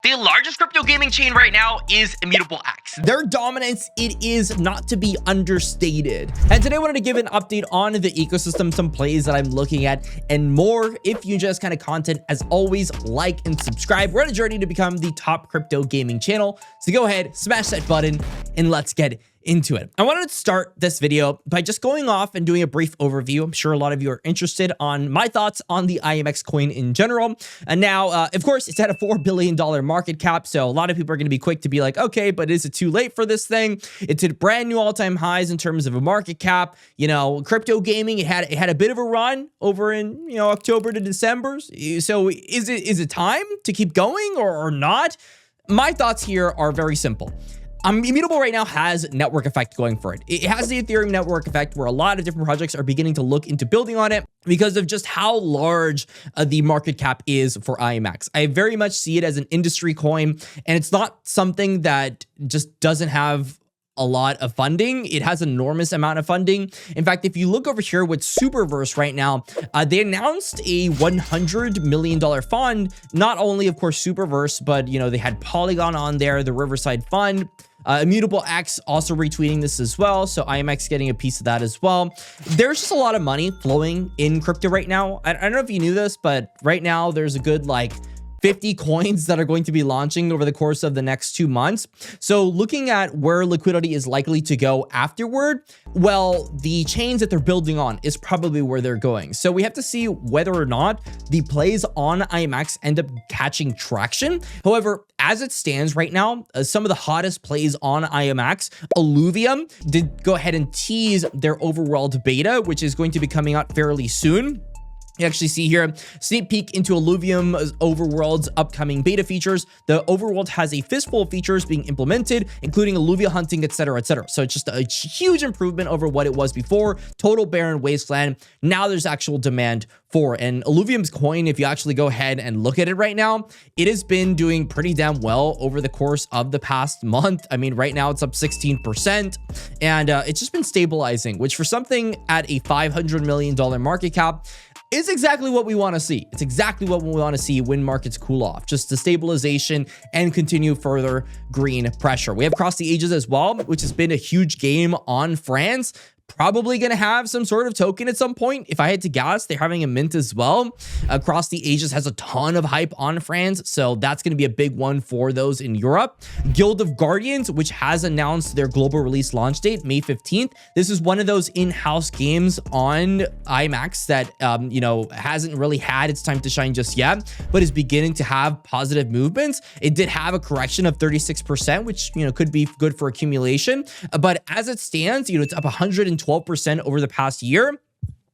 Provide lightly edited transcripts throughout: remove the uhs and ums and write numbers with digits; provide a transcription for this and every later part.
The largest crypto gaming chain right now is Immutable X. Their dominance, it is not to be understated. And today I wanted to give an update on the ecosystem, some plays that I'm looking at, and more. If you enjoy this kind of content, as always, like and subscribe. We're on a journey to become the top crypto gaming channel. So go ahead, smash that button, and let's get into it. I wanted to start this video by just going off and doing a brief overview. I'm sure a lot of you are interested on my thoughts on the IMX coin in general. And now, of course, it's at a $4 billion market cap. So a lot of people are going to be quick to be like, okay, but is it too late for this thing? It's at brand new all-time highs in terms of a market cap. You know, crypto gaming, it had a bit of a run over in, you know, October to December. So is it time to keep going or not? My thoughts here are very simple. Immutable right now has network effect going for it. It has the Ethereum network effect where a lot of different projects are beginning to look into building on it because of just how large the market cap is for IMX. I very much see it as an industry coin, and it's not something that just doesn't have a lot of funding. It has an enormous amount of funding. In fact, if you look over here with Treeverse right now, they announced a $100 million fund. Not only, of course, Treeverse, but, you know, they had Polygon on there, the Riverside Fund. Immutable X also retweeting this as well. So IMX getting a piece of that as well. There's just a lot of money flowing in crypto right now. I don't know if you knew this, but right now there's a good like 50 coins that are going to be launching over the course of the next 2 months. So looking at where liquidity is likely to go afterward, well, the chains that they're building on is probably where they're going. So we have to see whether or not the plays on IMX end up catching traction. However, as it stands right now, some of the hottest plays on IMX, Illuvium did go ahead and tease their overworld beta, which is going to be coming out fairly soon. You actually see here, sneak peek into Illuvium Overworld's upcoming beta features. The Overworld has a fistful of features being implemented, including Illuvia hunting, etc., etc. So it's just a huge improvement over what it was before. Total barren wasteland. Now there's actual demand for it. And Illuvium's coin, if you actually go ahead and look at it right now, it has been doing pretty damn well over the course of the past month. I mean, right now it's up 16%, and it's just been stabilizing, which for something at a $500 million market cap, is exactly what we want to see. It's exactly what we want to see when markets cool off, just the stabilization and continue further green pressure. We have Across the Ages as well, which has been a huge game on France. Probably going to have some sort of token at some point. If I had to guess, they're having a mint as well. Across the Ages has a ton of hype on France, so that's going to be a big one for those in Europe. Guild of Guardians, which has announced their global release launch date, May 15th. This is one of those in-house games on IMX that, you know, hasn't really had its time to shine just yet, but is beginning to have positive movements. It did have a correction of 36%, which, you know, could be good for accumulation. But as it stands, you know, it's up 112% over the past year.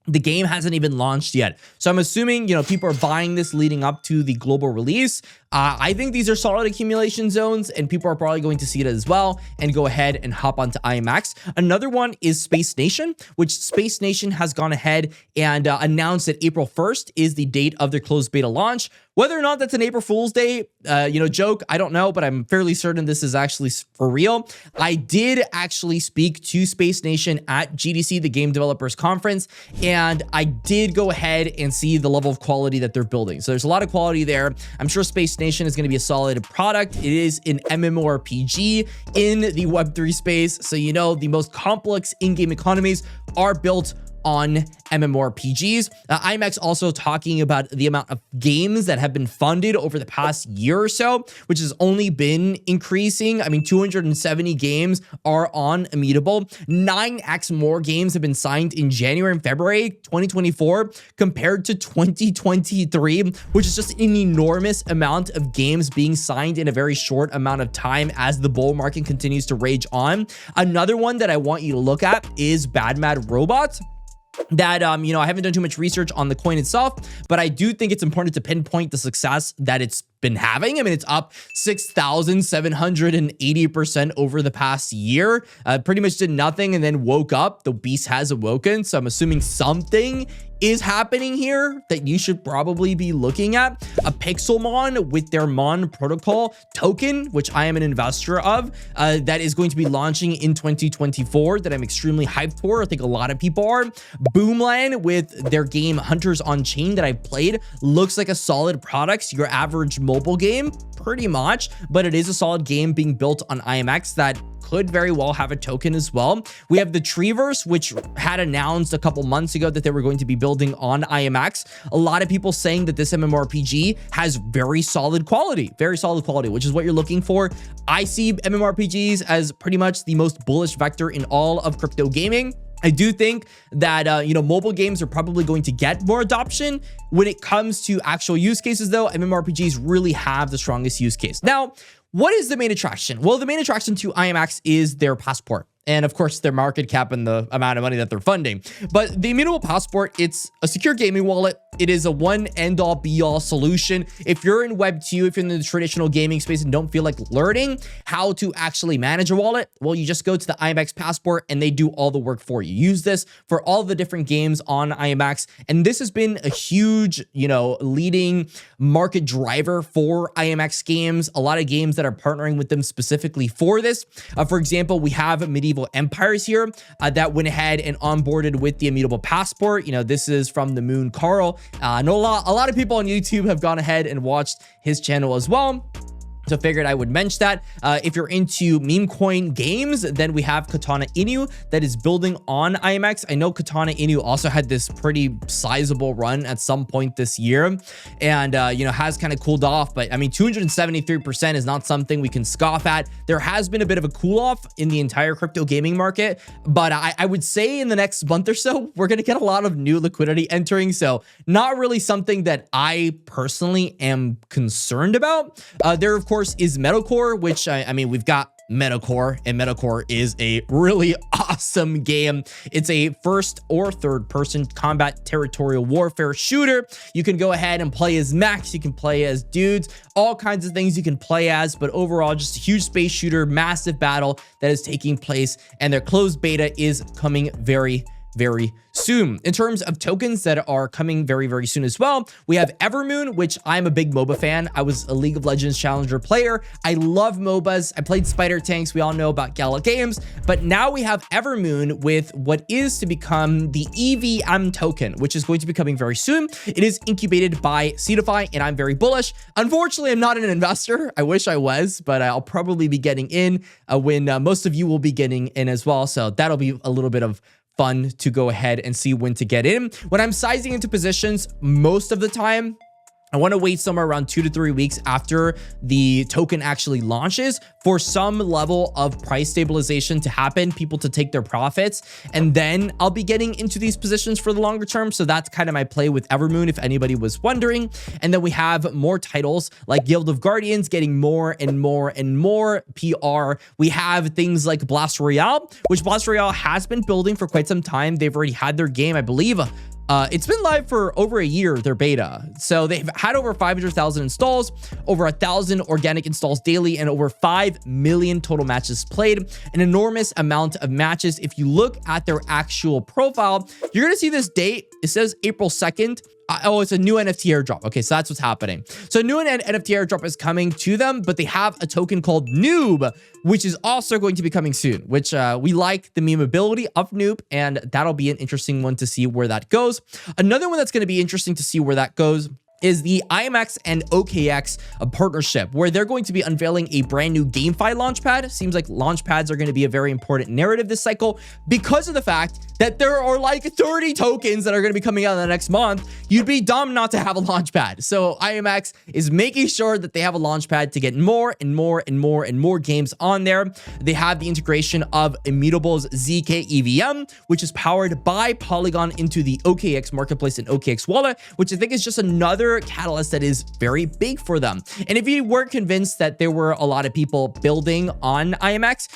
The game hasn't even launched yet. So I'm assuming, you know, people are buying this leading up to the global release. I think these are solid accumulation zones, and people are probably going to see it as well and go ahead and hop onto IMX. Another one is Space Nation, which Space Nation has gone ahead and announced that April 1st is the date of their closed beta launch. Whether or not that's an April Fool's Day, you know, joke, I don't know, but I'm fairly certain this is actually for real. I did actually speak to Space Nation at GDC, the Game Developers Conference, and I did go ahead and see the level of quality that they're building. So there's a lot of quality there. I'm sure Space Nation is going to be a solid product. It is an MMORPG in the Web3 space. So, you know, the most complex in-game economies are built on MMORPGs. IMX also talking about the amount of games that have been funded over the past year or so, which has only been increasing. I mean, 270 games are on Immutable. 9x more games have been signed in January and February 2024 compared to 2023, which is just an enormous amount of games being signed in a very short amount of time as the bull market continues to rage on. Another one that I want you to look at is Badmad Robots. That, you know, I haven't done too much research on the coin itself, but I do think it's important to pinpoint the success that it's been having. I mean, it's up 6,780% over the past year. Pretty much did nothing and then woke up. The beast has awoken. So I'm assuming something is happening here that you should probably be looking at. A Pixelmon with their Mon protocol token, which I am an investor of, that is going to be launching in 2024 that I'm extremely hyped for. I think a lot of people are. Boomland with their game Hunters on Chain that I've played looks like a solid product. Your average mobile game, pretty much, but it is a solid game being built on IMX that could very well have a token as well. We have the Treeverse, which had announced a couple months ago that they were going to be building on IMX. A lot of people saying that this MMORPG has very solid quality, which is what you're looking for. I see MMORPGs as pretty much the most bullish vector in all of crypto gaming. I do think that, mobile games are probably going to get more adoption. When it comes to actual use cases, though, MMORPGs really have the strongest use case. Now, what is the main attraction? Well, the main attraction to IMX is their passport. And of course, their market cap and the amount of money that they're funding. But the Immutable Passport, it's a secure gaming wallet. It is a one end-all be-all solution. If you're in Web 2, if you're in the traditional gaming space and don't feel like learning how to actually manage a wallet, well, you just go to the IMX Passport and they do all the work for you. Use this for all the different games on IMX. And this has been a huge, leading market driver for IMX games. A lot of games that are partnering with them specifically for this. For example, we have Medieval Empires here that went ahead and onboarded with the Immutable Passport. This is from the Moon Carl. I know a lot of people on YouTube have gone ahead and watched his channel as well. So figured I would mention that. If you're into meme coin games, then we have Katana Inu that is building on IMX. I know Katana Inu also had this pretty sizable run at some point this year and, has kind of cooled off. But I mean, 273% is not something we can scoff at. There has been a bit of a cool off in the entire crypto gaming market, but I would say in the next month or so, we're going to get a lot of new liquidity entering. So not really something that I personally am concerned about. There, of course, is Metacore, which I mean, we've got Metacore, and Metacore is a really awesome game. It's a first or third person combat territorial warfare shooter. You can go ahead and play as mechs, you can play as dudes, all kinds of things you can play as, but overall just a huge space shooter, massive battle that is taking place, and their closed beta is coming very soon. In terms of tokens that are coming very soon as well, we have Evermoon, which I'm a big MOBA fan. I was a League of Legends Challenger player. I love MOBAs. I played Spider Tanks. We all know about Gala Games, but now we have Evermoon with what is to become the EVM token, which is going to be coming very soon. It is incubated by Seedify, and I'm very bullish. Unfortunately, I'm not an investor. I wish I was, but I'll probably be getting in when most of you will be getting in as well. So that'll be a little bit of fun to go ahead and see when to get in. When I'm sizing into positions, most of the time, I want to wait somewhere around 2 to 3 weeks after the token actually launches for some level of price stabilization to happen, people to take their profits, and then I'll be getting into these positions for the longer term. So that's kind of my play with Evermoon, if anybody was wondering. And then we have more titles like Guild of Guardians getting more and more PR. We have things like Blast Royale, which Blast Royale has been building for quite some time. They've already had their game, I believe. It's been live for over a year, their beta. So they've had over 500,000 installs, over 1,000 organic installs daily, and over 5 million total matches played. An enormous amount of matches. If you look at their actual profile, you're going to see this date. It says April 2nd. Oh, it's a new NFT airdrop. Okay, so that's what's happening. So a new NFT airdrop is coming to them, but they have a token called Noob, which is also going to be coming soon, which we like the memeability of Noob, and that'll be an interesting one to see where that goes. Another one that's going to be interesting to see where that goes is the IMX and OKX partnership, where they're going to be unveiling a brand new GameFi launchpad. Seems like launchpads are going to be a very important narrative this cycle because of the fact that there are like 30 tokens that are going to be coming out in the next month. You'd be dumb not to have a launchpad. So IMX is making sure that they have a launchpad to get more and more games on there. They have the integration of Immutable's ZK EVM, which is powered by Polygon into the OKX marketplace and OKX wallet, which I think is just another catalyst that is very big for them. And if you weren't convinced that there were a lot of people building on IMX,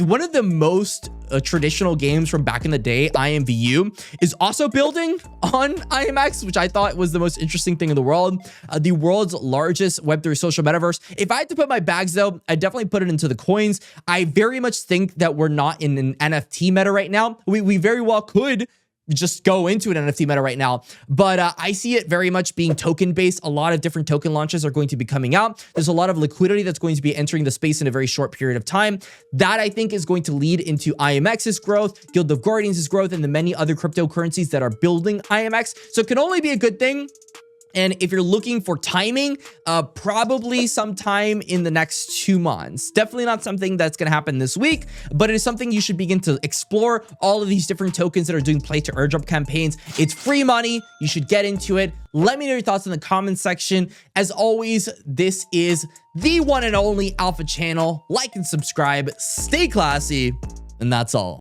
one of the most traditional games from back in the day, IMVU, is also building on IMX, which I thought was the most interesting thing in the world. The world's largest Web3 social metaverse. If I had to put my bags though, I definitely put it into the coins. I very much think that we're not in an NFT meta right now. We very well could just go into an NFT meta right now. But I see it very much being token based. A lot of different token launches are going to be coming out. There's a lot of liquidity that's going to be entering the space in a very short period of time. That I think is going to lead into IMX's growth, Guild of Guardians' growth, and the many other cryptocurrencies that are building IMX. So it can only be a good thing. And if you're looking for timing, probably sometime in the next 2 months. Definitely not something that's going to happen this week, but it is something you should begin to explore. All of these different tokens that are doing play to airdrop campaigns. It's free money. You should get into it. Let me know your thoughts in the comments section. As always, this is the one and only Alpha channel. Like and subscribe. Stay classy. And that's all.